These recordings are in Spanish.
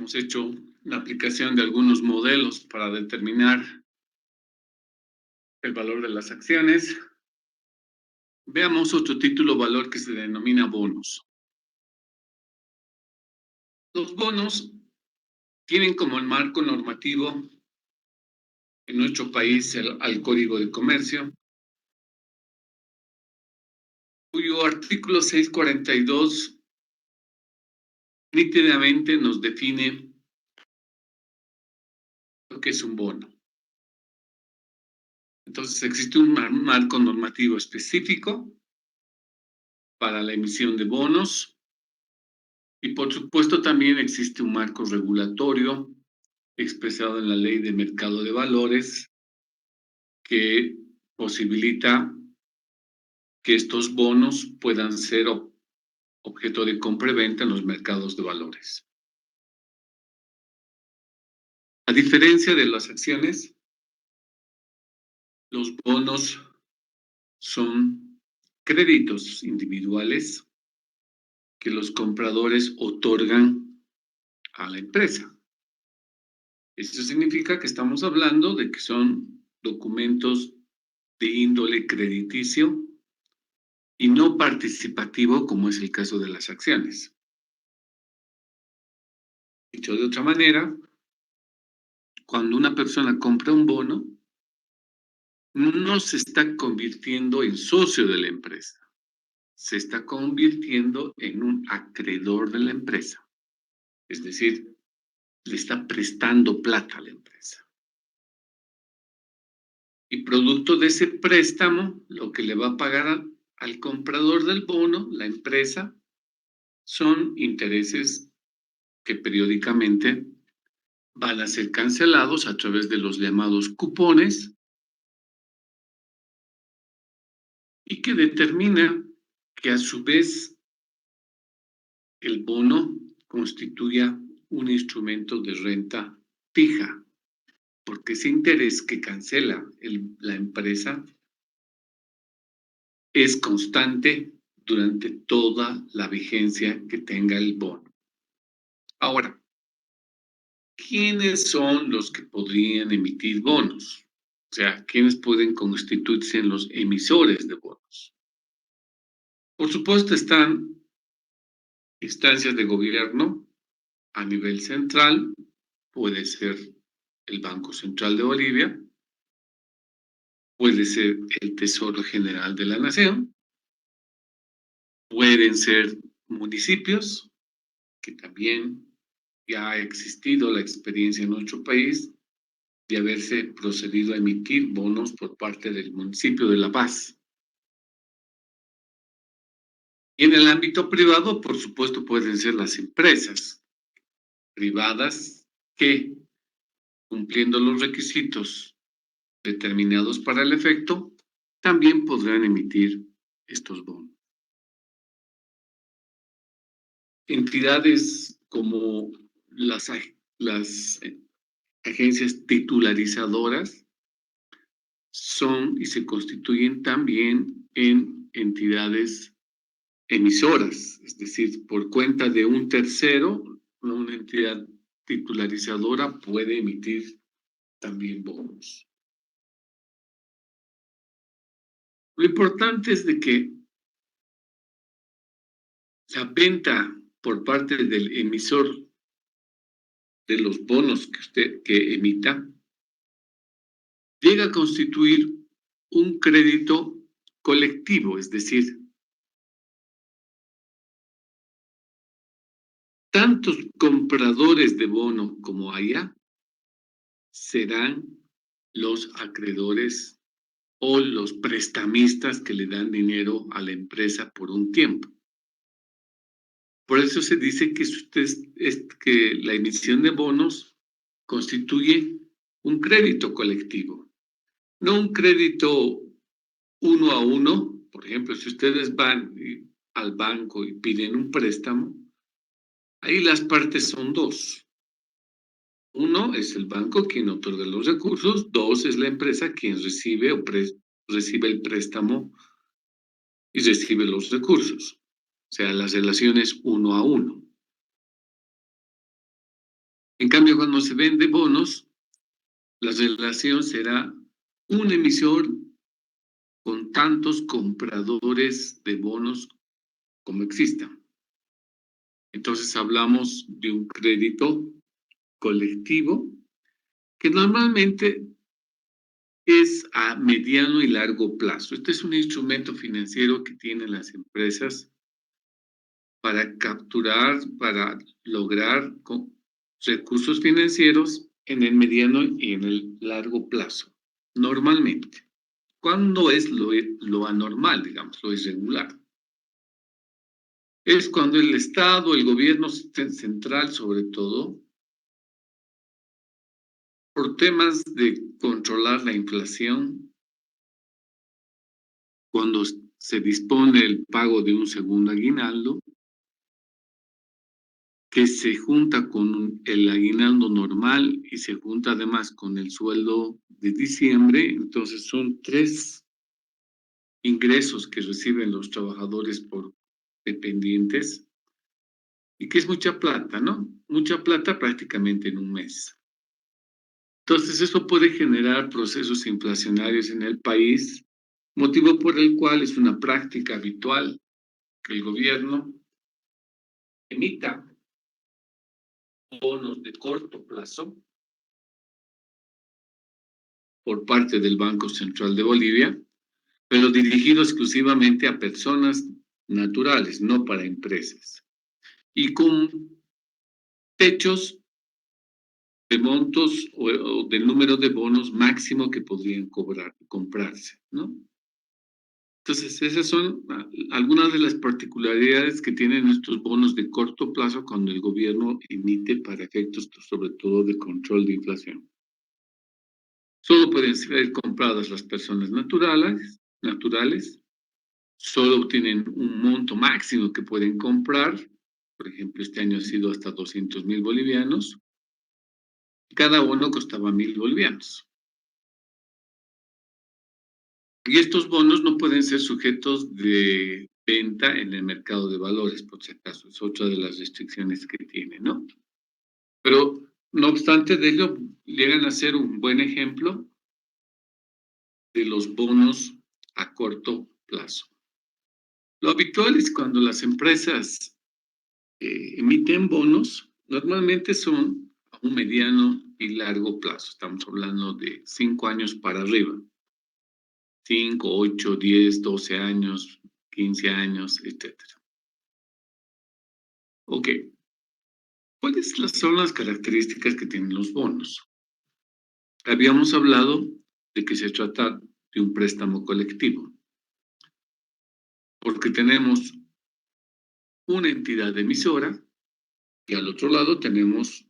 Hemos hecho la aplicación de algunos modelos para determinar el valor de las acciones. Veamos otro título valor que se denomina bonos. Los bonos tienen como el marco normativo en nuestro país al Código de Comercio, cuyo artículo 642 nítidamente nos define lo que es un bono. Entonces existe un marco normativo específico para la emisión de bonos y por supuesto también existe un marco regulatorio expresado en la Ley de Mercado de Valores que posibilita que estos bonos puedan ser objeto de compra y venta en los mercados de valores. A diferencia de las acciones, los bonos son créditos individuales que los compradores otorgan a la empresa. Eso significa que estamos hablando de que son documentos de índole crediticio y no participativo, como es el caso de las acciones. Dicho de otra manera, cuando una persona compra un bono, no se está convirtiendo en socio de la empresa, se está convirtiendo en un acreedor de la empresa. Es decir, le está prestando plata a la empresa. Y producto de ese préstamo, lo que le va a pagar al comprador del bono, la empresa, son intereses que periódicamente van a ser cancelados a través de los llamados cupones y que determina que a su vez el bono constituya un instrumento de renta fija, porque ese interés que cancela la empresa es constante durante toda la vigencia que tenga el bono. Ahora, ¿quiénes son los que podrían emitir bonos? O sea, ¿quiénes pueden constituirse en los emisores de bonos? Por supuesto, están instancias de gobierno a nivel central, puede ser el Banco Central de Bolivia, puede ser el Tesoro General de la Nación, pueden ser municipios, que también ya ha existido la experiencia en nuestro país de haberse procedido a emitir bonos por parte del municipio de La Paz. Y en el ámbito privado, por supuesto, pueden ser las empresas privadas que, cumpliendo los requisitos determinados para el efecto, también podrán emitir estos bonos. Entidades como las agencias titularizadoras son y se constituyen también en entidades emisoras, es decir, por cuenta de un tercero, una entidad titularizadora puede emitir también bonos. Lo importante es de que la venta por parte del emisor de los bonos que emita llega a constituir un crédito colectivo, es decir, tantos compradores de bono como haya serán los acreedores o los prestamistas que le dan dinero a la empresa por un tiempo. Por eso se dice que la emisión de bonos constituye un crédito colectivo, no un crédito uno a uno. Por ejemplo, si ustedes van al banco y piden un préstamo, ahí las partes son dos. Uno es el banco quien otorga los recursos, dos es la empresa quien recibe recibe el préstamo y recibe los recursos. O sea, las relaciones uno a uno. En cambio, cuando se vende bonos, la relación será un emisor con tantos compradores de bonos como existan. Entonces hablamos de un crédito colectivo que normalmente es a mediano y largo plazo. Este es un instrumento financiero que tienen las empresas para capturar, para lograr recursos financieros en el mediano y en el largo plazo, normalmente. ¿Cuándo es lo anormal, digamos, lo irregular? Es cuando el Estado, el gobierno central sobre todo, por temas de controlar la inflación, cuando se dispone el pago de un segundo aguinaldo, que se junta con el aguinaldo normal y se junta además con el sueldo de diciembre, entonces son tres ingresos que reciben los trabajadores por dependientes y que es mucha plata, ¿no? Mucha plata prácticamente en un mes. Entonces eso puede generar procesos inflacionarios en el país, motivo por el cual es una práctica habitual que el gobierno emita bonos de corto plazo por parte del Banco Central de Bolivia, pero dirigido exclusivamente a personas naturales, no para empresas, y con techos de montos o del número de bonos máximo que podrían comprarse, ¿no? Entonces, esas son algunas de las particularidades que tienen estos bonos de corto plazo cuando el gobierno emite para efectos, sobre todo, de control de inflación. Solo pueden ser compradas las personas naturales, solo tienen un monto máximo que pueden comprar. Por ejemplo, este año ha sido hasta 200.000 bolivianos. Cada bono costaba 1.000 bolivianos. Y estos bonos no pueden ser sujetos de venta en el mercado de valores, por si acaso. Es otra de las restricciones que tiene, ¿no? Pero, no obstante de ello, llegan a ser un buen ejemplo de los bonos a corto plazo. Lo habitual es cuando las empresas emiten bonos, normalmente son a un mediano y largo plazo. Estamos hablando de 5 años para arriba. 5, 8, 10, 12 años, 15 años, etcétera. Ok. ¿Cuáles son las características que tienen los bonos? Habíamos hablado de que se trata de un préstamo colectivo, porque tenemos una entidad emisora y al otro lado tenemos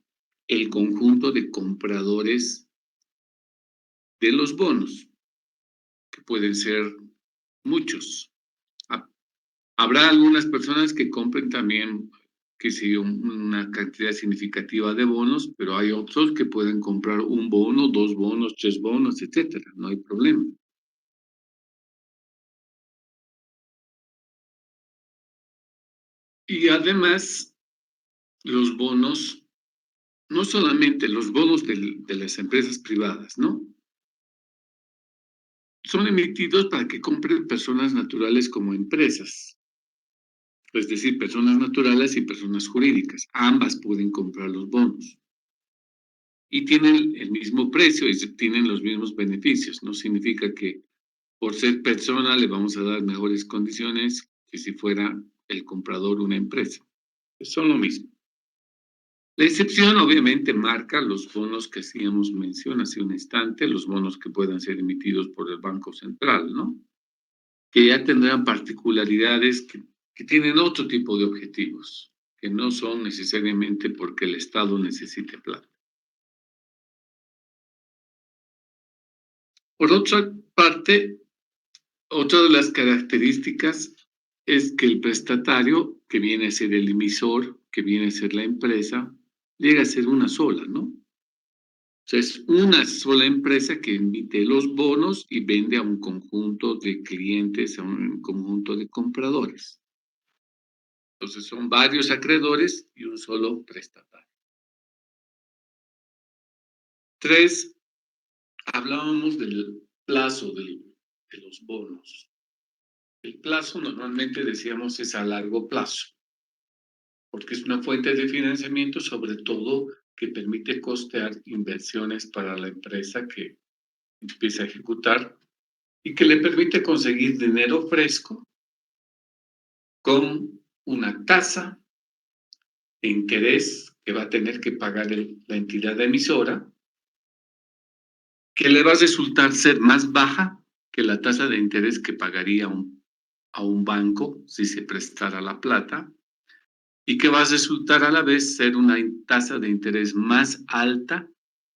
el conjunto de compradores de los bonos, que pueden ser muchos. Habrá algunas personas que compren también, que sí, una cantidad significativa de bonos, pero hay otros que pueden comprar un bono, dos bonos, tres bonos, etcétera. No hay problema. Y además, los bonos, no solamente los bonos de las empresas privadas, ¿no? Son emitidos para que compren personas naturales como empresas. Es decir, personas naturales y personas jurídicas. Ambas pueden comprar los bonos. Y tienen el mismo precio y tienen los mismos beneficios. No significa que por ser persona le vamos a dar mejores condiciones que si fuera el comprador una empresa. Son lo mismo. La excepción obviamente marca los bonos que hacíamos mención hace un instante, los bonos que puedan ser emitidos por el Banco Central, ¿no? Que ya tendrán particularidades que tienen otro tipo de objetivos, que no son necesariamente porque el Estado necesite plata. Por otra parte, otra de las características es que el prestatario, que viene a ser el emisor, que viene a ser la empresa, llega a ser una sola, ¿no? O sea, es una sola empresa que emite los bonos y vende a un conjunto de clientes, a un conjunto de compradores. Entonces son varios acreedores y un solo prestatario. 3, hablábamos del plazo de los bonos. El plazo normalmente decíamos es a largo plazo, porque es una fuente de financiamiento, sobre todo que permite costear inversiones para la empresa que empieza a ejecutar y que le permite conseguir dinero fresco con una tasa de interés que va a tener que pagar la entidad emisora, que le va a resultar ser más baja que la tasa de interés que pagaría a un banco si se prestara la plata, y que va a resultar a la vez ser una tasa de interés más alta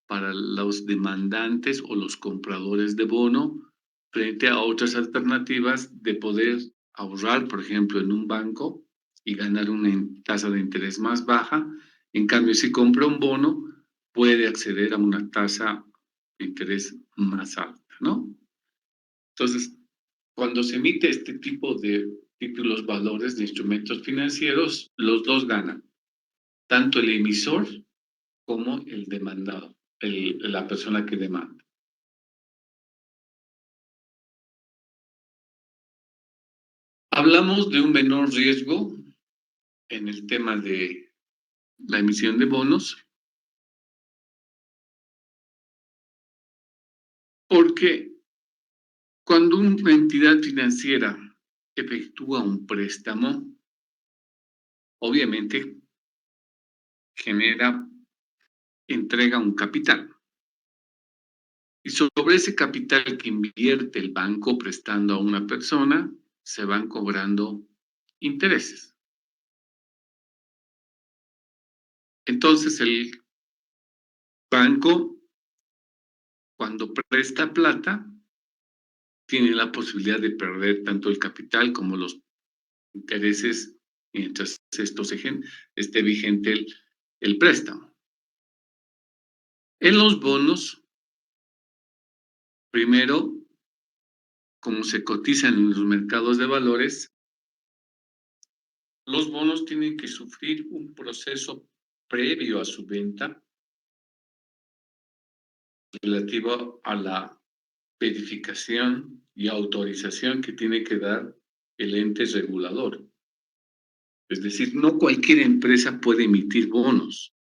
para los demandantes o los compradores de bono frente a otras alternativas de poder ahorrar, por ejemplo, en un banco y ganar una tasa de interés más baja. En cambio, si compra un bono, puede acceder a una tasa de interés más alta, ¿no? Entonces, cuando se emite este tipo de títulos, valores de instrumentos financieros, los dos ganan, tanto el emisor como el demandado, la persona que demanda. Hablamos de un menor riesgo en el tema de la emisión de bonos, porque cuando una entidad financiera efectúa un préstamo, obviamente entrega un capital. Y sobre ese capital que invierte el banco prestando a una persona, se van cobrando intereses. Entonces el banco, cuando presta plata, tiene la posibilidad de perder tanto el capital como los intereses mientras esté vigente el préstamo. En los bonos, primero, como se cotizan en los mercados de valores, los bonos tienen que sufrir un proceso previo a su venta relativo a la verificación y autorización que tiene que dar el ente regulador. Es decir, no cualquier empresa puede emitir bonos,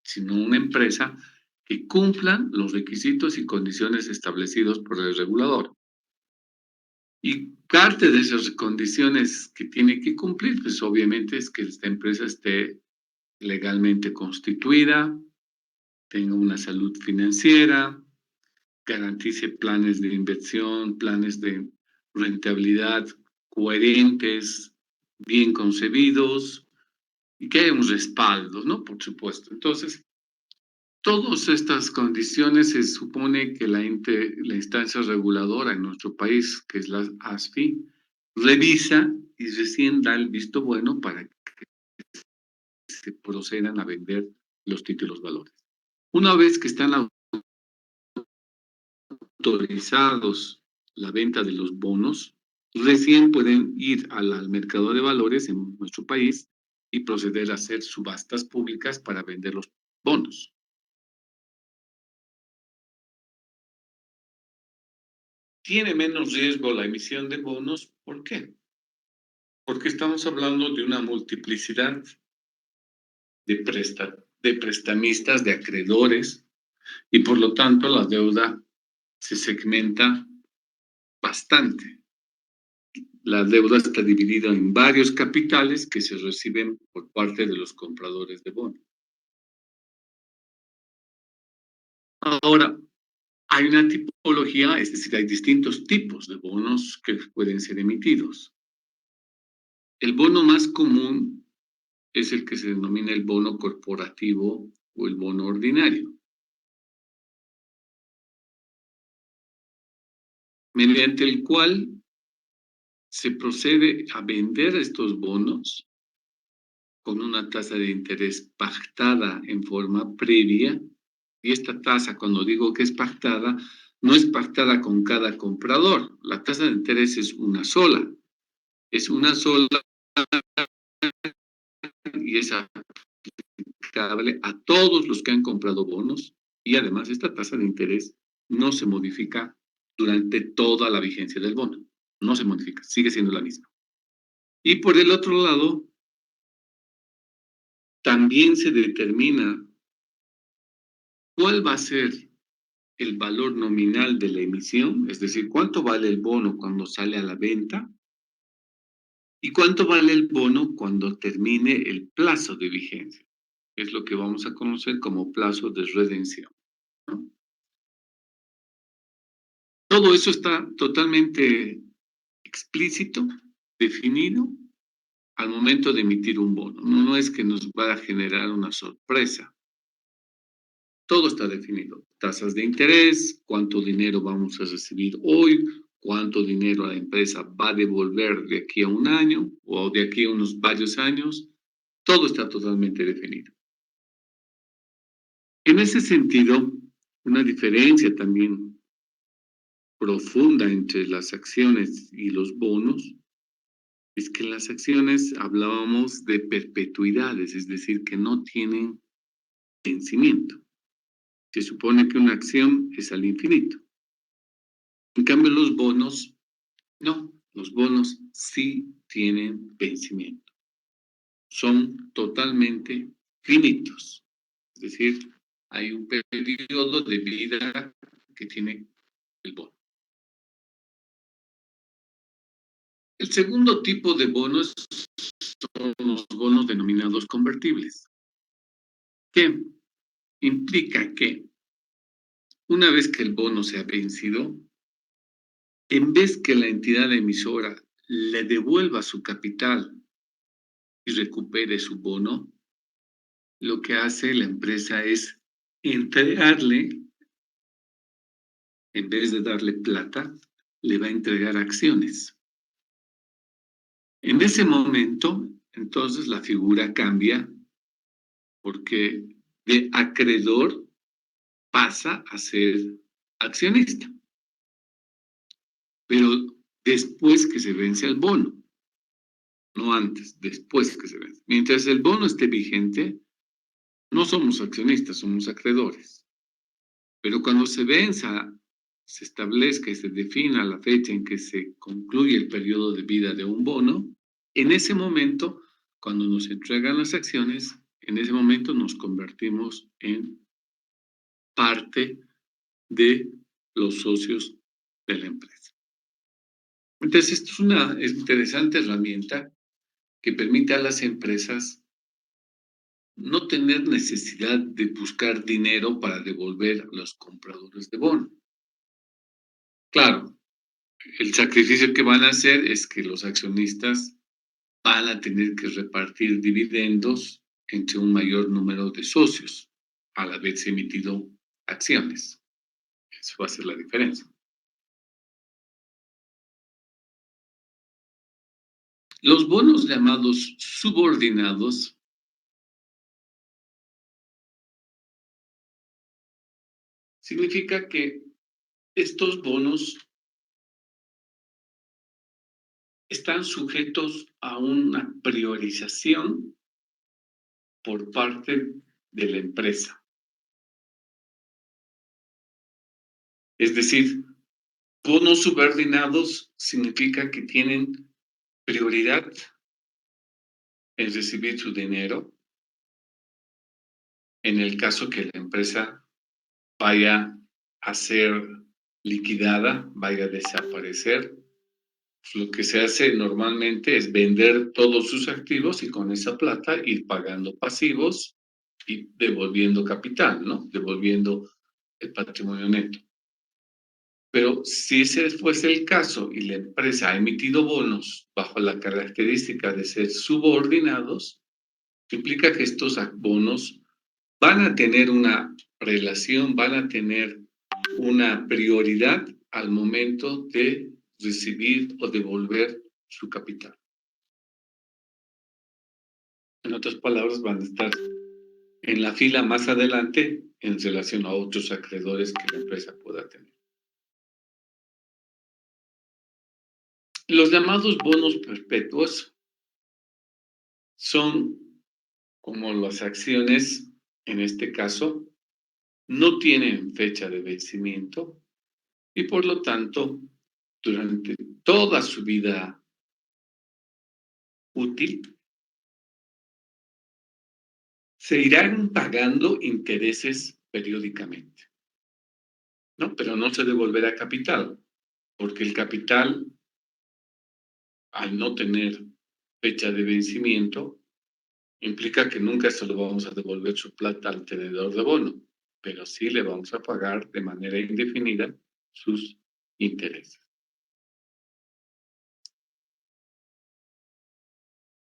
sino una empresa que cumpla los requisitos y condiciones establecidos por el regulador. Y parte de esas condiciones que tiene que cumplir, pues obviamente es que esta empresa esté legalmente constituida, tenga una salud financiera, garantice planes de inversión, planes de rentabilidad coherentes, bien concebidos y que haya un respaldo, ¿no? Por supuesto. Entonces, todas estas condiciones se supone que la instancia reguladora en nuestro país, que es la ASFI, revisa y recién da el visto bueno para que se procedan a vender los títulos valores. Una vez que están autorizados la venta de los bonos, recién pueden ir al mercado de valores en nuestro país y proceder a hacer subastas públicas para vender los bonos. Tiene menos riesgo la emisión de bonos, ¿por qué? Porque estamos hablando de una multiplicidad de prestamistas, de acreedores, y por lo tanto la deuda se segmenta bastante. La deuda está dividida en varios capitales que se reciben por parte de los compradores de bonos. Ahora, hay una tipología, es decir, hay distintos tipos de bonos que pueden ser emitidos. El bono más común es el que se denomina el bono corporativo o el bono ordinario, mediante el cual se procede a vender estos bonos con una tasa de interés pactada en forma previa, y esta tasa, cuando digo que es pactada, no es pactada con cada comprador, la tasa de interés es una sola y es aplicable a todos los que han comprado bonos Y además esta tasa de interés no se modifica durante toda la vigencia del bono. No se modifica, sigue siendo la misma. Y por el otro lado, también se determina cuál va a ser el valor nominal de la emisión, es decir, cuánto vale el bono cuando sale a la venta y cuánto vale el bono cuando termine el plazo de vigencia. Es lo que vamos a conocer como plazo de redención, ¿no? Todo eso está totalmente explícito, definido al momento de emitir un bono. No es que nos va a generar una sorpresa. Todo está definido. Tasas de interés, cuánto dinero vamos a recibir hoy, cuánto dinero la empresa va a devolver de aquí a un año o de aquí a unos varios años. Todo está totalmente definido. En ese sentido, una diferencia también profunda entre las acciones y los bonos es que en las acciones hablábamos de perpetuidades, es decir, que no tienen vencimiento. Se supone que una acción es al infinito. En cambio, los bonos, no, los bonos sí tienen vencimiento. Son totalmente finitos. Es decir, hay un periodo de vida que tiene el bono. El segundo tipo de bonos son los bonos denominados convertibles, que implica que una vez que el bono se ha vencido, en vez que la entidad emisora le devuelva su capital y recupere su bono, lo que hace la empresa es entregarle, en vez de darle plata, le va a entregar acciones. En ese momento, entonces la figura cambia porque de acreedor pasa a ser accionista, pero después que se vence el bono, no antes, después que se vence. Mientras el bono esté vigente, no somos accionistas, somos acreedores. Pero cuando se venza, se establezca y se defina la fecha en que se concluye el periodo de vida de un bono, en ese momento, cuando nos entregan las acciones, en ese momento nos convertimos en parte de los socios de la empresa. Entonces, esto es una interesante herramienta que permite a las empresas no tener necesidad de buscar dinero para devolver a los compradores de bono. Claro, el sacrificio que van a hacer es que los accionistas van a tener que repartir dividendos entre un mayor número de socios al haberse emitido acciones. Eso va a ser la diferencia. Los bonos llamados subordinados significa que estos bonos están sujetos a una priorización por parte de la empresa. Es decir, bonos subordinados significa que tienen prioridad en recibir su dinero en el caso que la empresa vaya a ser liquidada, vaya a desaparecer. Lo que se hace normalmente es vender todos sus activos y con esa plata ir pagando pasivos y devolviendo capital, ¿no? Devolviendo el patrimonio neto. Pero si ese fuese el caso y la empresa ha emitido bonos bajo la característica de ser subordinados, implica que estos bonos van a tener una relación, van a tener una prioridad al momento de recibir o devolver su capital. En otras palabras, van a estar en la fila más adelante en relación a otros acreedores que la empresa pueda tener. Los llamados bonos perpetuos son como las acciones, en este caso, no tienen fecha de vencimiento y por lo tanto, durante toda su vida útil, se irán pagando intereses periódicamente, ¿no? Pero no se devolverá capital, porque el capital, al no tener fecha de vencimiento, implica que nunca se lo vamos a devolver su plata al tenedor de bono, pero sí le vamos a pagar de manera indefinida sus intereses.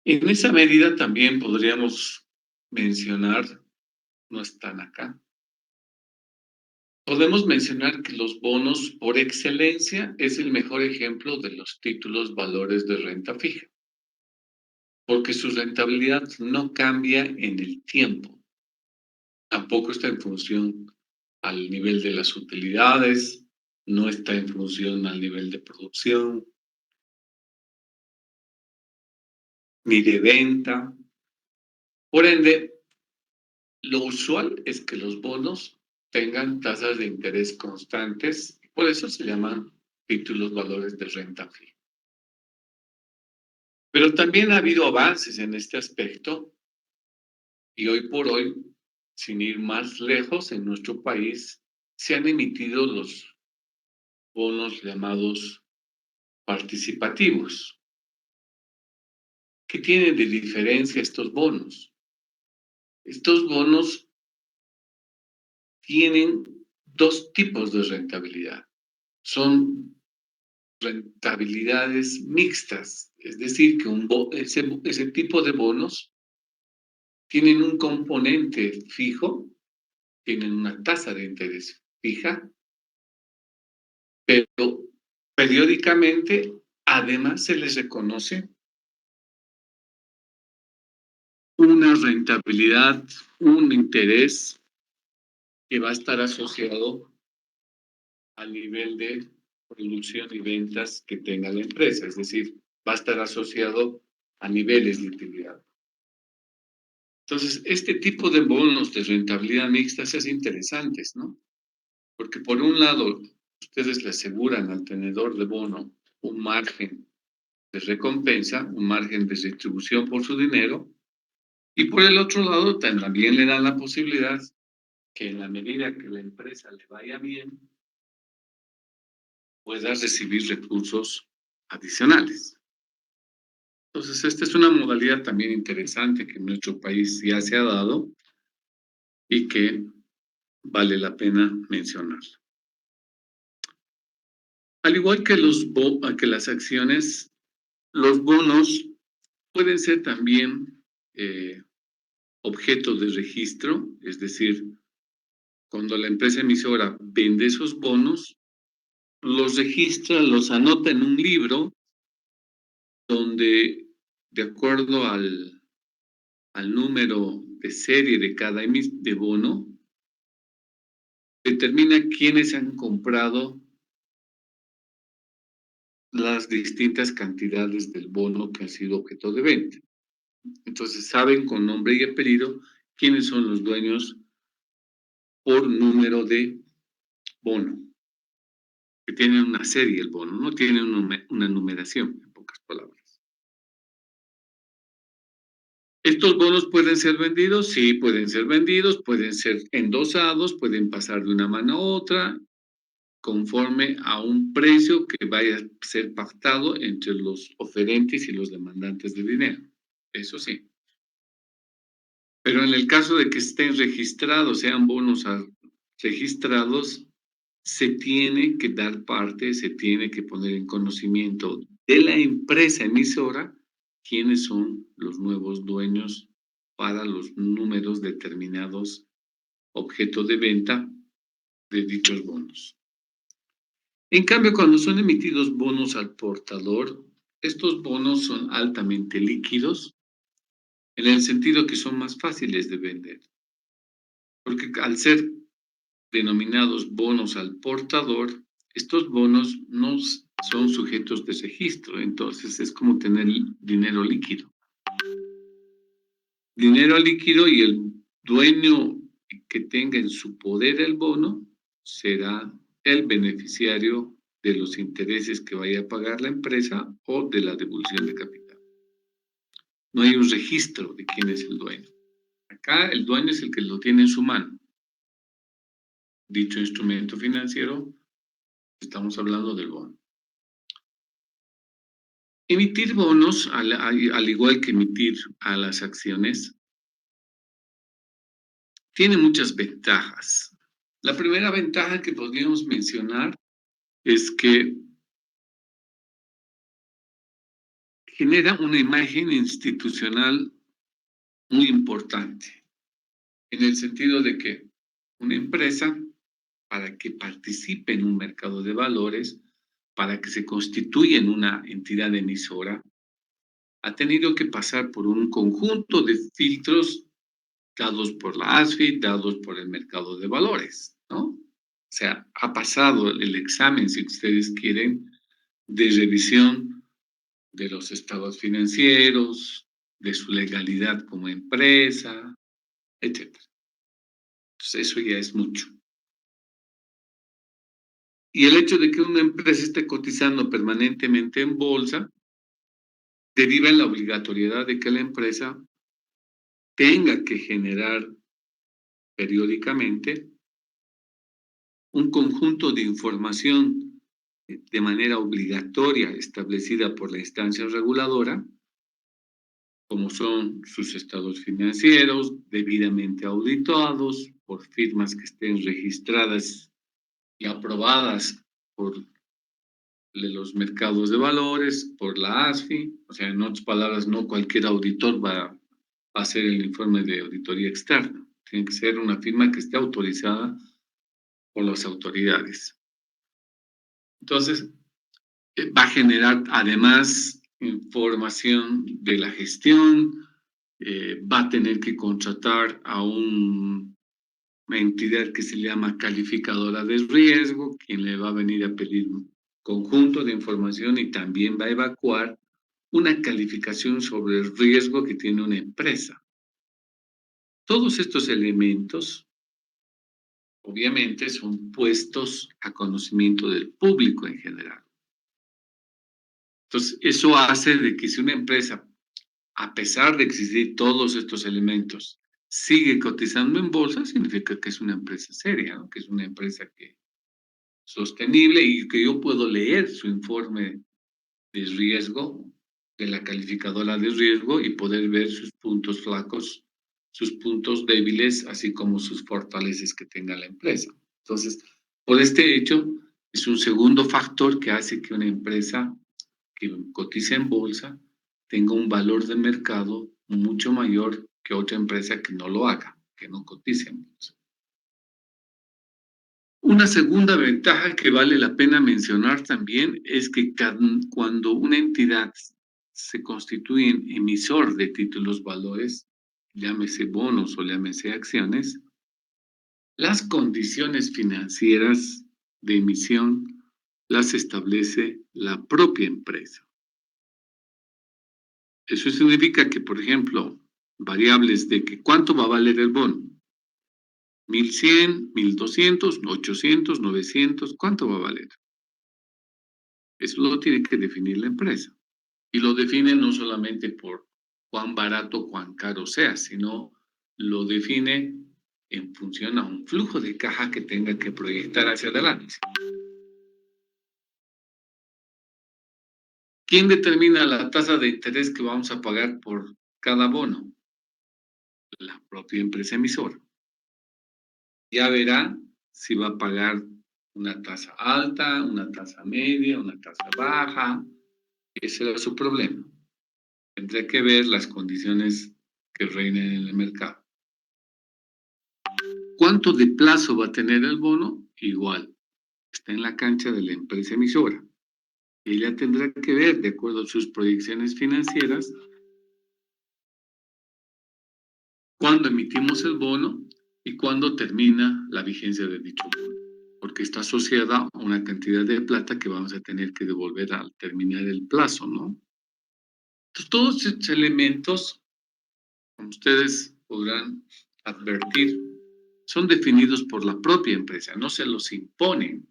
En esa medida también podríamos mencionar, no están acá, podemos mencionar que los bonos por excelencia es el mejor ejemplo de los títulos valores de renta fija, porque su rentabilidad no cambia en el tiempo, tampoco está en función al nivel de las utilidades, no está en función al nivel de producción, ni de venta. Por ende, lo usual es que los bonos tengan tasas de interés constantes, por eso se llaman títulos valores de renta fija. Pero también ha habido avances en este aspecto y hoy por hoy, sin ir más lejos, en nuestro país se han emitido los bonos llamados participativos. ¿Qué tienen de diferencia estos bonos? Estos bonos tienen dos tipos de rentabilidad. Son rentabilidades mixtas, es decir, que ese tipo de bonos tienen un componente fijo, tienen una tasa de interés fija, pero periódicamente además se les reconoce una rentabilidad, un interés que va a estar asociado al nivel de producción y ventas que tenga la empresa, es decir, va a estar asociado a niveles de utilidad. Entonces, este tipo de bonos de rentabilidad mixta es interesantes, ¿no? Porque por un lado, ustedes le aseguran al tenedor de bono un margen de recompensa, un margen de distribución por su dinero, y por el otro lado también le dan la posibilidad que en la medida que la empresa le vaya bien, pueda recibir recursos adicionales. Entonces, esta es una modalidad también interesante que en nuestro país ya se ha dado y que vale la pena mencionar. Al igual que, que las acciones, los bonos pueden ser también objeto de registro, es decir, cuando la empresa emisora vende esos bonos, los registra, los anota en un libro donde, de acuerdo al número de serie de cada de bono, determina quiénes han comprado las distintas cantidades del bono que ha sido objeto de venta. Entonces saben con nombre y apellido quiénes son los dueños por número de bono, que tienen una serie el bono, no tienen una numeración, en pocas palabras. ¿Estos bonos pueden ser vendidos? Sí, pueden ser vendidos, pueden ser endosados, pueden pasar de una mano a otra, conforme a un precio que vaya a ser pactado entre los oferentes y los demandantes de dinero. Eso sí. Pero en el caso de que estén registrados, sean bonos registrados, se tiene que dar parte, se tiene que poner en conocimiento de la empresa emisora quiénes son los nuevos dueños para los números determinados objeto de venta de dichos bonos. En cambio, cuando son emitidos bonos al portador, estos bonos son altamente líquidos en el sentido que son más fáciles de vender, porque al ser denominados bonos al portador, estos bonos no son sujetos de registro, entonces es como tener dinero líquido. Dinero líquido y el dueño que tenga en su poder el bono será el beneficiario de los intereses que vaya a pagar la empresa o de la devolución de capital. No hay un registro de quién es el dueño. Acá el dueño es el que lo tiene en su mano. Dicho instrumento financiero, estamos hablando del bono. Emitir bonos, al igual que emitir a las acciones, tiene muchas ventajas. La primera ventaja que podríamos mencionar es que genera una imagen institucional muy importante, en el sentido de que una empresa, para que participe en un mercado de valores, para que se constituya en una entidad emisora, ha tenido que pasar por un conjunto de filtros dados por la ASFI, dados por el mercado de valores, ¿no? O sea, ha pasado el examen, si ustedes quieren, de revisión de los estados financieros, de su legalidad como empresa, etcétera. Entonces, eso ya es mucho. Y el hecho de que una empresa esté cotizando permanentemente en bolsa deriva en la obligatoriedad de que la empresa tenga que generar periódicamente un conjunto de información de manera obligatoria establecida por la instancia reguladora, como son sus estados financieros, debidamente auditados por firmas que estén registradas y aprobadas por los mercados de valores, por la ASFI. O sea, en otras palabras, no cualquier auditor va a hacer el informe de auditoría externa. Tiene que ser una firma que esté autorizada por las autoridades. Entonces, va a generar además información de la gestión, va a tener que contratar a una entidad que se llama calificadora de riesgo, quien le va a venir a pedir un conjunto de información y también va a evacuar una calificación sobre el riesgo que tiene una empresa. Todos estos elementos, obviamente, son puestos a conocimiento del público en general. Entonces, eso hace de que si una empresa, a pesar de existir todos estos elementos, sigue cotizando en bolsa, significa que es una empresa seria, ¿no? Que es una empresa que sostenible y que yo puedo leer su informe de riesgo de la calificadora de riesgo y poder ver sus puntos flacos, sus puntos débiles, así como sus fortalezas que tenga la empresa. Entonces, por este hecho, es un segundo factor que hace que una empresa que cotiza en bolsa tenga un valor de mercado mucho mayor que otra empresa que no lo haga, que no cotice en bolsa. Una segunda ventaja que vale la pena mencionar también es que cuando una entidad se constituye en emisor de títulos valores, llámese bonos o llámese acciones, las condiciones financieras de emisión las establece la propia empresa. Eso significa que, por ejemplo, variables de que cuánto va a valer el bono, 1.100, 1.200, 800, 900, ¿cuánto va a valer? Eso lo tiene que definir la empresa. Y lo define no solamente por cuán barato, cuán caro sea, sino lo define en función a un flujo de caja que tenga que proyectar hacia adelante. ¿Quién determina la tasa de interés que vamos a pagar por cada bono? La propia empresa emisora. Ya verá si va a pagar una tasa alta, una tasa media, una tasa baja. Ese era su problema. Tendría que ver las condiciones que reinen en el mercado. ¿Cuánto de plazo va a tener el bono? Igual, está en la cancha de la empresa emisora. Ella tendrá que ver, de acuerdo a sus proyecciones financieras, cuándo emitimos el bono y cuándo termina la vigencia de dicho bono, porque está asociada a una cantidad de plata que vamos a tener que devolver al terminar el plazo, ¿no? Entonces, todos estos elementos, como ustedes podrán advertir, son definidos por la propia empresa, no se los imponen.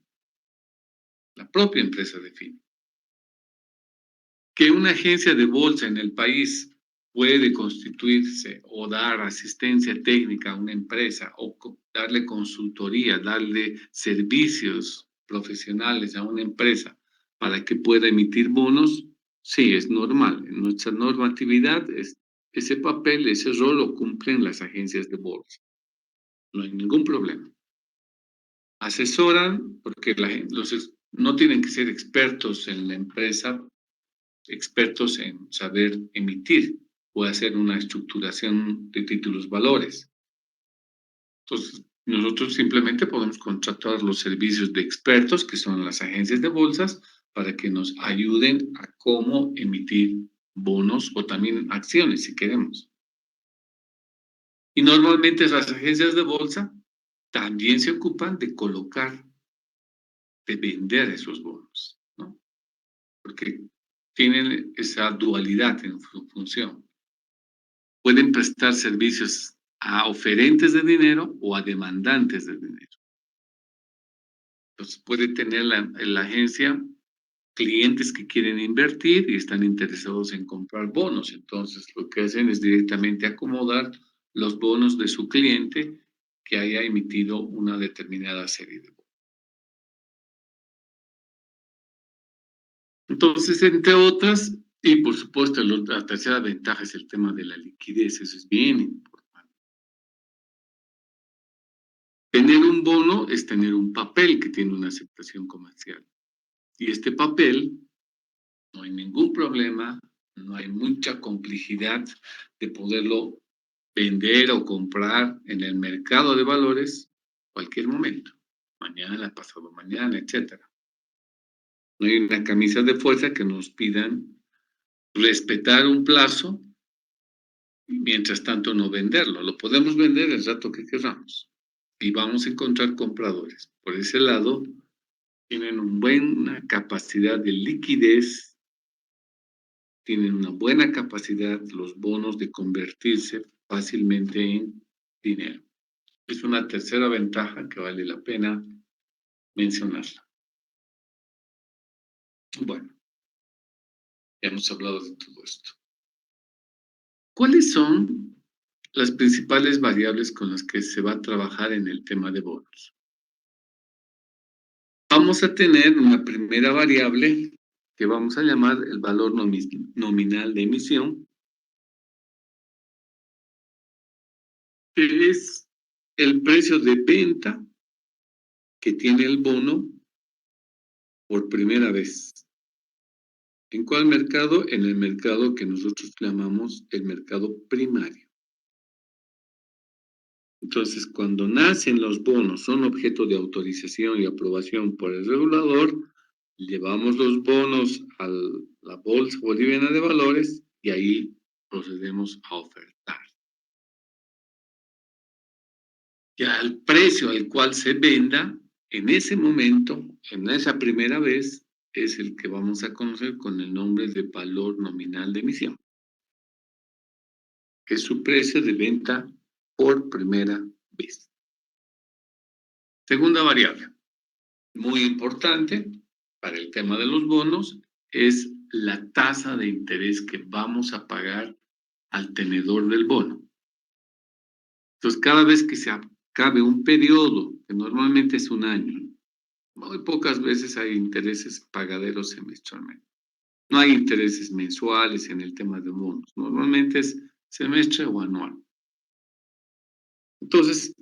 La propia empresa define. Que una agencia de bolsa en el país puede constituirse o dar asistencia técnica a una empresa o darle consultoría, darle servicios profesionales a una empresa para que pueda emitir bonos, sí, es normal. En nuestra normatividad, ese papel, ese rol lo cumplen las agencias de bolsa. No hay ningún problema. Asesoran porque no tienen que ser expertos en la empresa, expertos en saber emitir o hacer una estructuración de títulos valores. Entonces, nosotros simplemente podemos contratar los servicios de expertos, que son las agencias de bolsas, para que nos ayuden a cómo emitir bonos o también acciones, si queremos. Y normalmente las agencias de bolsa también se ocupan de colocar, de vender esos bonos, ¿no? Porque tienen esa dualidad en su función. Pueden prestar servicios a oferentes de dinero o a demandantes de dinero. Entonces puede tener la agencia clientes que quieren invertir y están interesados en comprar bonos. Entonces lo que hacen es directamente acomodar los bonos de su cliente que haya emitido una determinada serie de bonos. Entonces, entre otras, y por supuesto la tercera ventaja es el tema de la liquidez, eso es bien importante. Tener un bono es tener un papel que tiene una aceptación comercial. Y este papel, no hay ningún problema, no hay mucha complejidad de poderlo vender o comprar en el mercado de valores cualquier momento, mañana, pasado mañana, etcétera. No hay una camisa de fuerza que nos pidan respetar un plazo y mientras tanto no venderlo. Lo podemos vender el rato que queramos y vamos a encontrar compradores. Por ese lado, tienen una buena capacidad de liquidez, tienen una buena capacidad los bonos de convertirse fácilmente en dinero. Es una tercera ventaja que vale la pena mencionarla. Bueno, ya hemos hablado de todo esto. ¿Cuáles son las principales variables con las que se va a trabajar en el tema de bonos? Vamos a tener una primera variable que vamos a llamar el valor nominal de emisión, que es el precio de venta que tiene el bono por primera vez. ¿En cuál mercado? En el mercado que nosotros llamamos el mercado primario. Entonces, cuando nacen los bonos, son objeto de autorización y aprobación por el regulador, llevamos los bonos a la Bolsa Boliviana de Valores y ahí procedemos a ofertar. Ya el precio al cual se venda, en ese momento, en esa primera vez, es el que vamos a conocer con el nombre de valor nominal de emisión, que es su precio de venta por primera vez. Segunda variable, muy importante para el tema de los bonos, es la tasa de interés que vamos a pagar al tenedor del bono. Entonces, cada vez que se acabe un periodo, que normalmente es un año, muy pocas veces hay intereses pagaderos semestralmente. No hay intereses mensuales en el tema de bonos. Normalmente es semestre o anual. Entonces,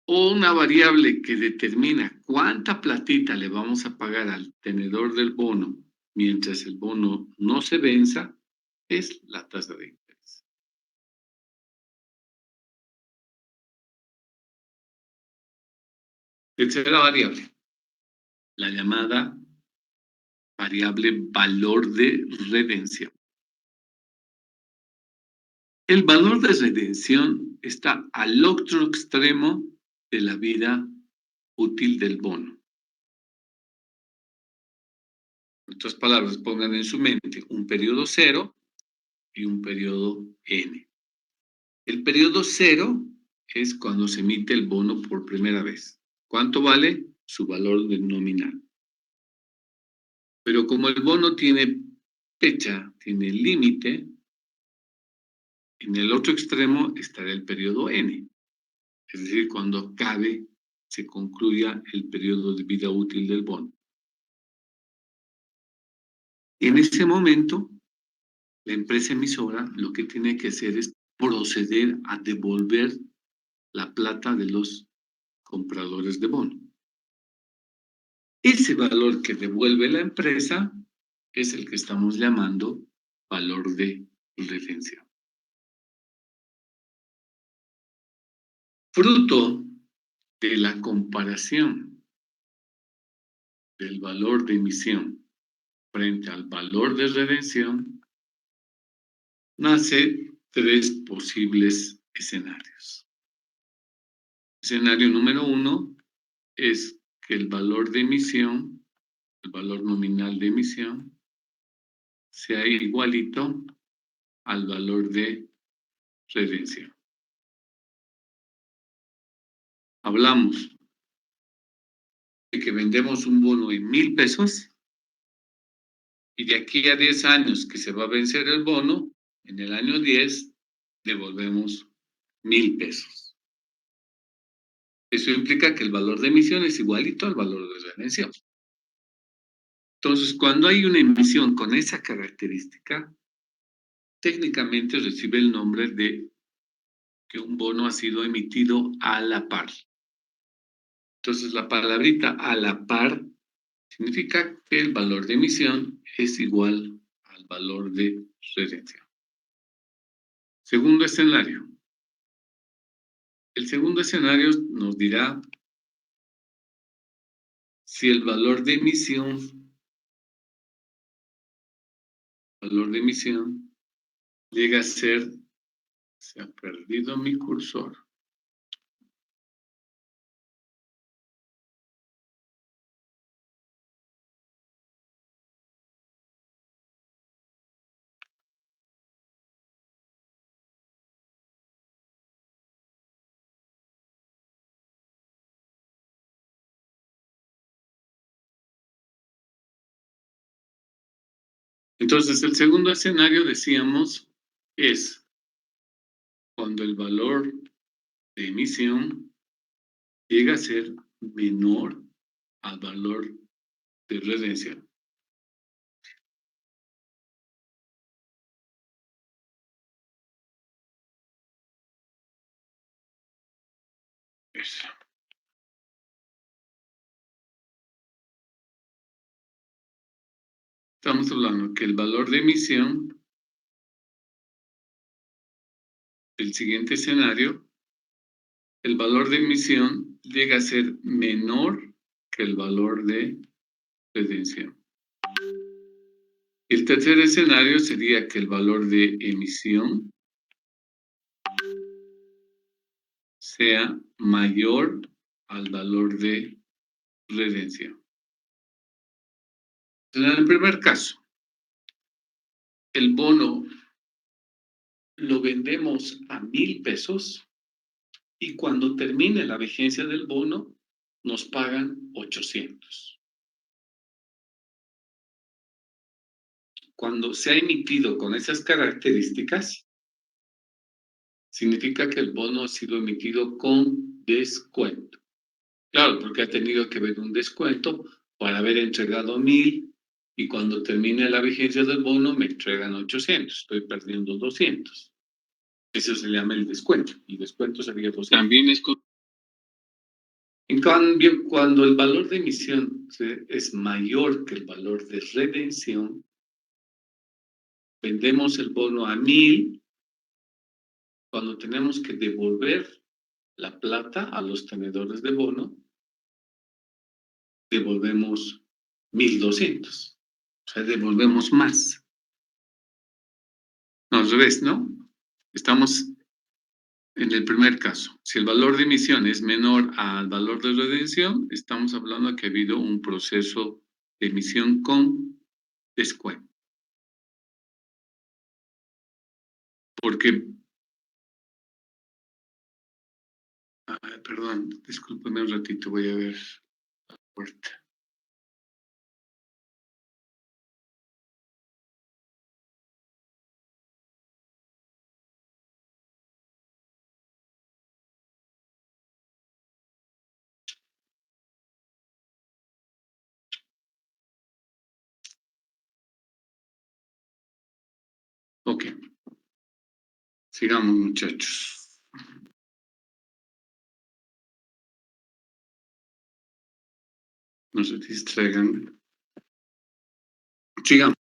una variable que determina cuánta platita le vamos a pagar al tenedor del bono mientras el bono no se venza es la tasa de interés. Tercera variable, la llamada variable valor de redención. El valor de redención está al otro extremo de la vida útil del bono. En otras palabras, pongan en su mente un periodo cero y un periodo n. El periodo cero es cuando se emite el bono por primera vez. ¿Cuánto vale? Su valor nominal. Pero como el bono tiene fecha, tiene límite, en el otro extremo estará el periodo N, es decir, cuando acabe, se concluya el periodo de vida útil del bono. En ese momento, la empresa emisora lo que tiene que hacer es proceder a devolver la plata de los compradores de bono. Ese valor que devuelve la empresa es el que estamos llamando valor de referencia. Fruto de la comparación del valor de emisión frente al valor de redención, nace tres posibles escenarios. Escenario número 1 es que el valor de emisión, el valor nominal de emisión, sea igualito al valor de redención. Hablamos de que vendemos un bono en 1,000 pesos y de aquí a 10 años que se va a vencer el bono, en el año 10 devolvemos 1,000 pesos. Eso implica que el valor de emisión es igualito al valor de redención. Entonces, cuando hay una emisión con esa característica, técnicamente recibe el nombre de que un bono ha sido emitido a la par. Entonces, la palabrita a la par significa que el valor de emisión es igual al valor de redención. Segundo escenario. El segundo escenario nos dirá si el valor de emisión llega a ser, se ha perdido mi cursor. Entonces, el segundo escenario, decíamos, es cuando el valor de emisión llega a ser menor al valor de redención. Eso. Estamos hablando que el valor de emisión del siguiente escenario, el valor de emisión llega a ser menor que el valor de redención. El tercer escenario sería que el valor de emisión sea mayor al valor de redención. En el primer caso, el bono lo vendemos a 1,000 pesos y cuando termine la vigencia del bono nos pagan 800. Cuando se ha emitido con esas características, significa que el bono ha sido emitido con descuento. Claro, porque ha tenido que haber un descuento para haber entregado 1,000 y cuando termine la vigencia del bono me entregan 800. Estoy perdiendo 200. Eso se llama el descuento. El descuento sería 200. También es con... En cambio, cuando el valor de emisión es mayor que el valor de redención, vendemos el bono a 1,000, cuando tenemos que devolver la plata a los tenedores de bono, devolvemos 1,200. O sea, devolvemos más. No, al revés, ¿no? Estamos en el primer caso. Si el valor de emisión es menor al valor de redención, estamos hablando de que ha habido un proceso de emisión con descuento. Porque Perdón, discúlpeme un ratito, voy a ver la puerta. Ok, sigamos muchachos. No se distraigan. Sigamos.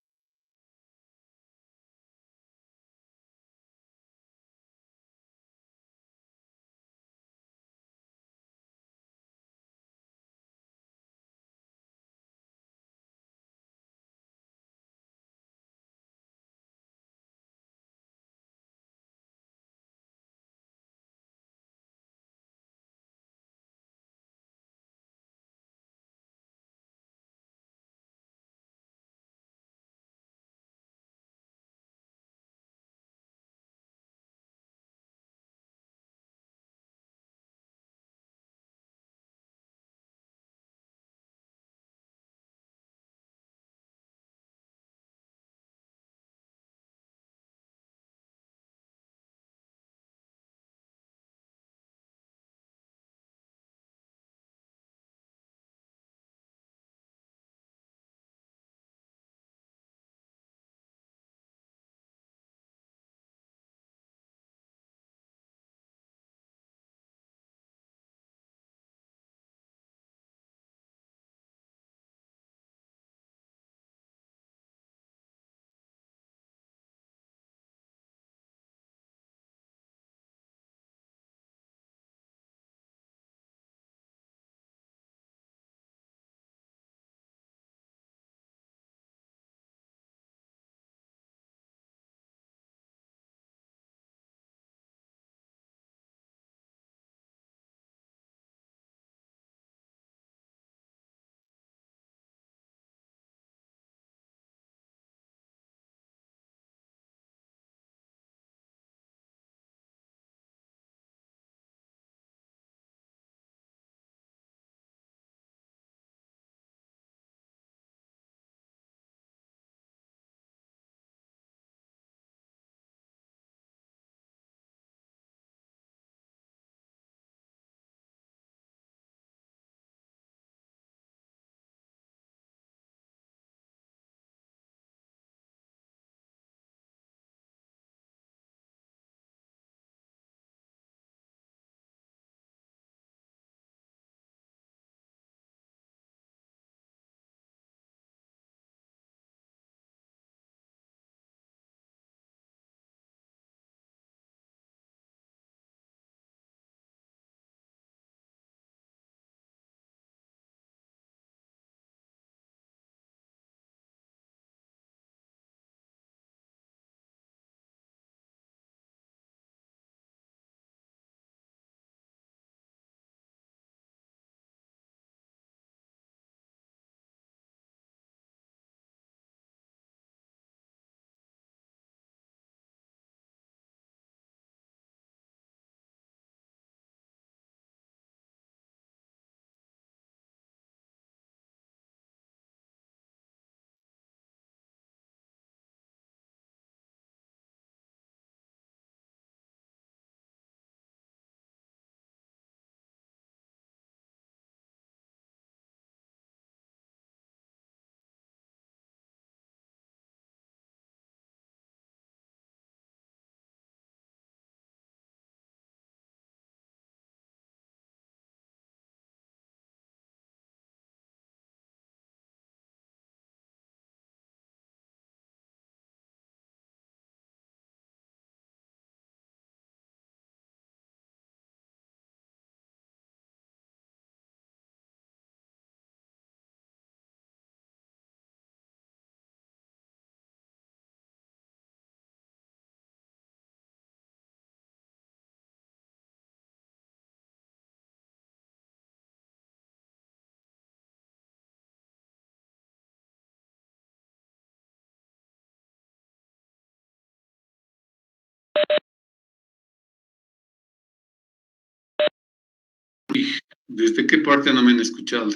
¿Desde qué parte no me han escuchado?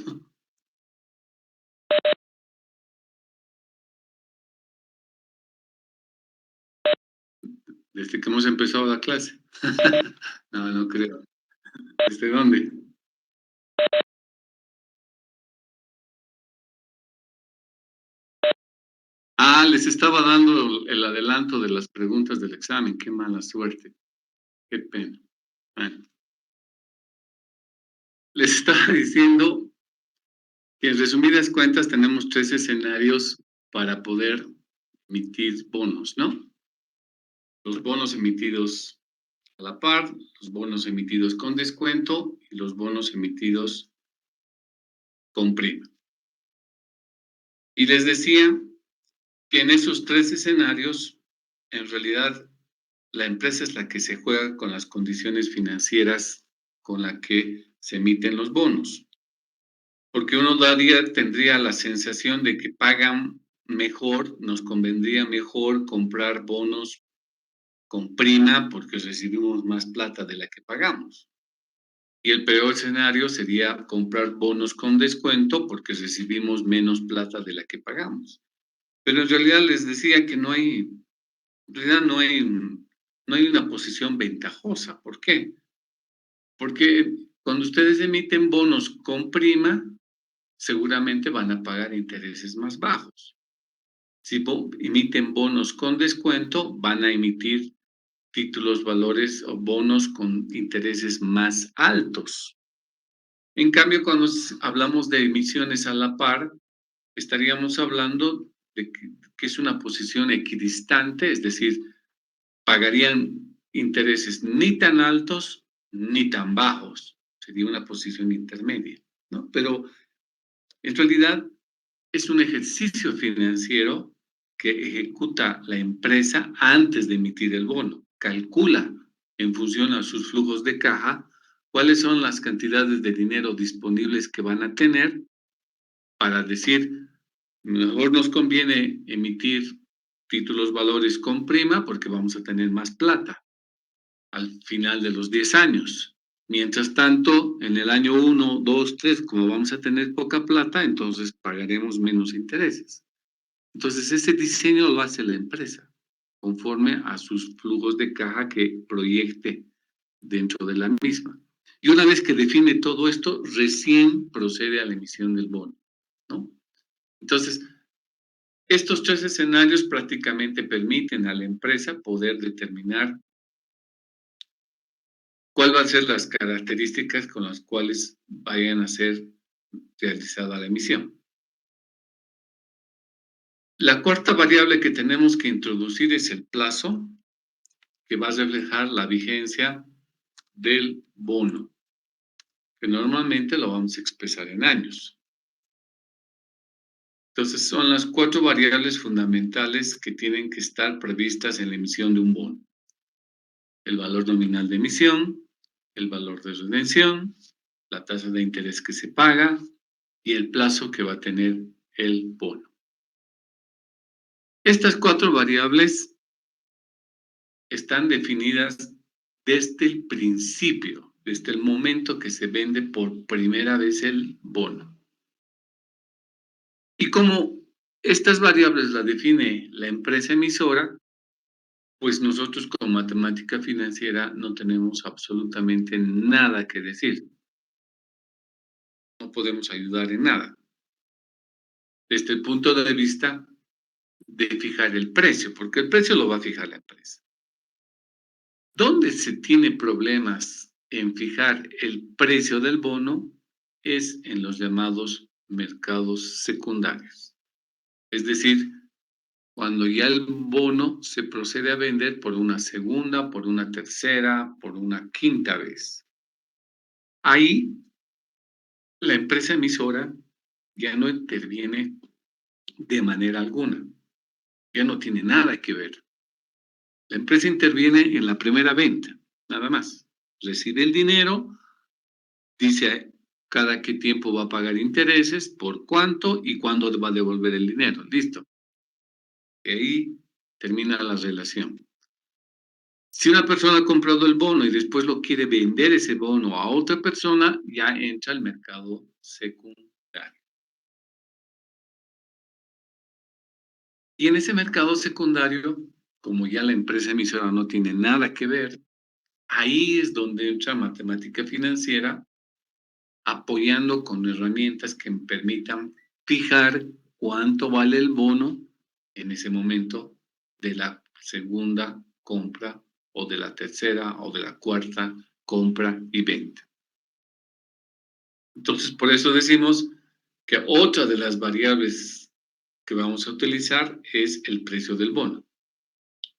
Desde que hemos empezado la clase. No, no creo. ¿Desde dónde? Ah, les estaba dando el adelanto de las preguntas del examen. Qué mala suerte. Qué pena. Bueno, les estaba diciendo que en resumidas cuentas tenemos tres escenarios para poder emitir bonos, ¿no? Los bonos emitidos a la par, los bonos emitidos con descuento y los bonos emitidos con prima. Y les decía que en esos tres escenarios, en realidad, la empresa es la que se juega con las condiciones financieras con las que se emiten los bonos. Porque uno tendría la sensación de que pagan mejor, nos convendría mejor comprar bonos con prima porque recibimos más plata de la que pagamos. Y el peor escenario sería comprar bonos con descuento porque recibimos menos plata de la que pagamos. Pero en realidad les decía que en realidad no hay una posición ventajosa. ¿Por qué? Porque cuando ustedes emiten bonos con prima, seguramente van a pagar intereses más bajos. Si emiten bonos con descuento, van a emitir títulos, valores o bonos con intereses más altos. En cambio, cuando hablamos de emisiones a la par, estaríamos hablando de que es una posición equidistante, es decir, pagarían intereses ni tan altos ni tan bajos. Sería una posición intermedia, ¿no? Pero en realidad es un ejercicio financiero que ejecuta la empresa antes de emitir el bono. Calcula en función a sus flujos de caja cuáles son las cantidades de dinero disponibles que van a tener para decir, mejor nos conviene emitir títulos valores con prima porque vamos a tener más plata al final de los 10 años. Mientras tanto, en el año 1, 2, 3, como vamos a tener poca plata, entonces pagaremos menos intereses. Entonces, ese diseño lo hace la empresa, conforme a sus flujos de caja que proyecte dentro de la misma. Y una vez que define todo esto, recién procede a la emisión del bono, ¿no? Entonces, estos tres escenarios prácticamente permiten a la empresa poder determinar cuál van a ser las características con las cuales vayan a ser realizada la emisión. La cuarta variable que tenemos que introducir es el plazo, que va a reflejar la vigencia del bono, que normalmente lo vamos a expresar en años. Entonces, son las cuatro variables fundamentales que tienen que estar previstas en la emisión de un bono. El valor nominal de emisión, el valor de redención, la tasa de interés que se paga y el plazo que va a tener el bono. Estas cuatro variables están definidas desde el principio, desde el momento que se vende por primera vez el bono. Y como estas variables las define la empresa emisora, pues nosotros como matemática financiera no tenemos absolutamente nada que decir. No podemos ayudar en nada. Desde el punto de vista de fijar el precio, porque el precio lo va a fijar la empresa. ¿Dónde se tiene problemas en fijar el precio del bono? Es en los llamados mercados secundarios. Es decir, cuando ya el bono se procede a vender por una segunda, por una tercera, por una quinta vez. Ahí la empresa emisora ya no interviene de manera alguna, ya no tiene nada que ver. La empresa interviene en la primera venta, nada más. Recibe el dinero, dice cada qué tiempo va a pagar intereses, por cuánto y cuándo va a devolver el dinero. Listo. Y ahí termina la relación. Si una persona ha comprado el bono y después lo quiere vender ese bono a otra persona, ya entra al mercado secundario. Y en ese mercado secundario, como ya la empresa emisora no tiene nada que ver, ahí es donde entra matemática financiera, apoyando con herramientas que permitan fijar cuánto vale el bono en ese momento de la segunda compra o de la tercera o de la cuarta compra y venta. Entonces, por eso decimos que otra de las variables que vamos a utilizar es el precio del bono.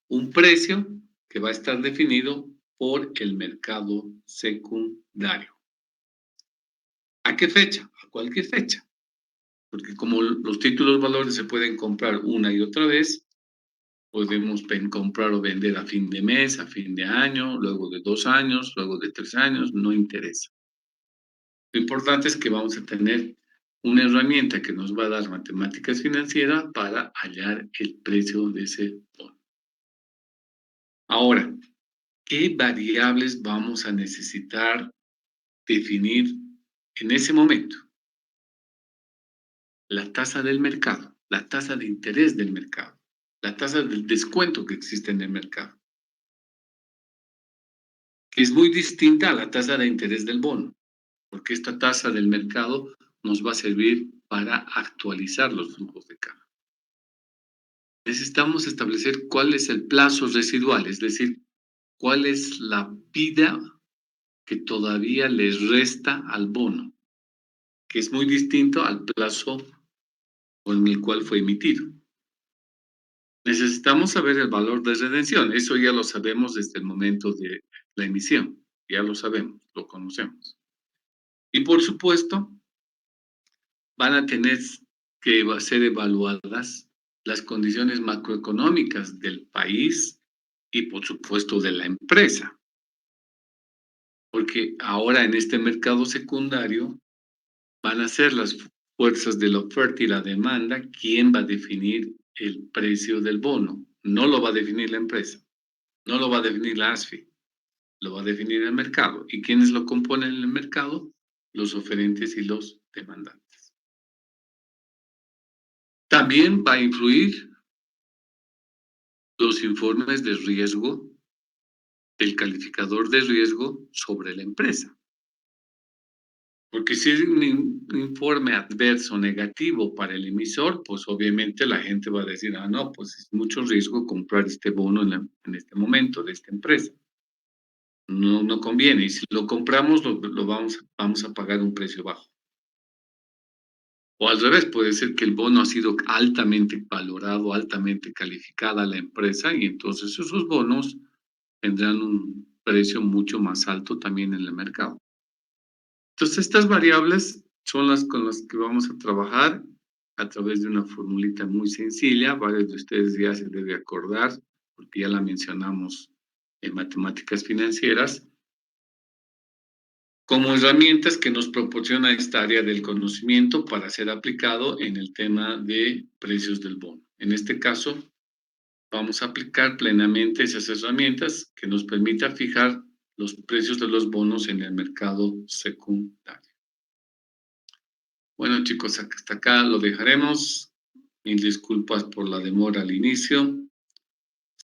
Un precio que va a estar definido por el mercado secundario. ¿A qué fecha? A cualquier fecha. Porque como los títulos valores se pueden comprar una y otra vez, podemos comprar o vender a fin de mes, a fin de año, luego de 2 años, luego de 3 años, no interesa. Lo importante es que vamos a tener una herramienta que nos va a dar matemáticas financieras para hallar el precio de ese bono. Ahora, ¿qué variables vamos a necesitar definir en ese momento? La tasa del mercado, la tasa de interés del mercado, la tasa del descuento que existe en el mercado, que es muy distinta a la tasa de interés del bono, porque esta tasa del mercado nos va a servir para actualizar los flujos de caja. Necesitamos establecer cuál es el plazo residual, es decir, cuál es la vida que todavía les resta al bono, que es muy distinto al plazo con el cual fue emitido. Necesitamos saber el valor de redención, eso ya lo sabemos desde el momento de la emisión, ya lo sabemos, lo conocemos. Y por supuesto, van a tener que ser evaluadas las condiciones macroeconómicas del país y por supuesto de la empresa, porque ahora en este mercado secundario van a ser las fuerzas de la oferta y la demanda quien va a definir el precio del bono. No lo va a definir la empresa, no lo va a definir la ASFI, lo va a definir el mercado. ¿Y quiénes lo componen en el mercado? Los oferentes y los demandantes. También va a influir los informes de riesgo del calificador de riesgo sobre la empresa. Porque si es un informe adverso negativo para el emisor, pues obviamente la gente va a decir, ah, no, pues es mucho riesgo comprar este bono en este momento de esta empresa. No, no conviene. Y si lo compramos, vamos a pagar un precio bajo. O al revés, puede ser que el bono ha sido altamente valorado, altamente calificada la empresa y entonces esos bonos tendrán un precio mucho más alto también en el mercado. Entonces, estas variables son las con las que vamos a trabajar a través de una formulita muy sencilla. Varios de ustedes ya se debe acordar, porque ya la mencionamos en matemáticas financieras, como herramientas que nos proporciona esta área del conocimiento para ser aplicado en el tema de precios del bono. En este caso, vamos a aplicar plenamente esas herramientas que nos permita fijar los precios de los bonos en el mercado secundario. Bueno, chicos, hasta acá lo dejaremos. Mil disculpas por la demora al inicio.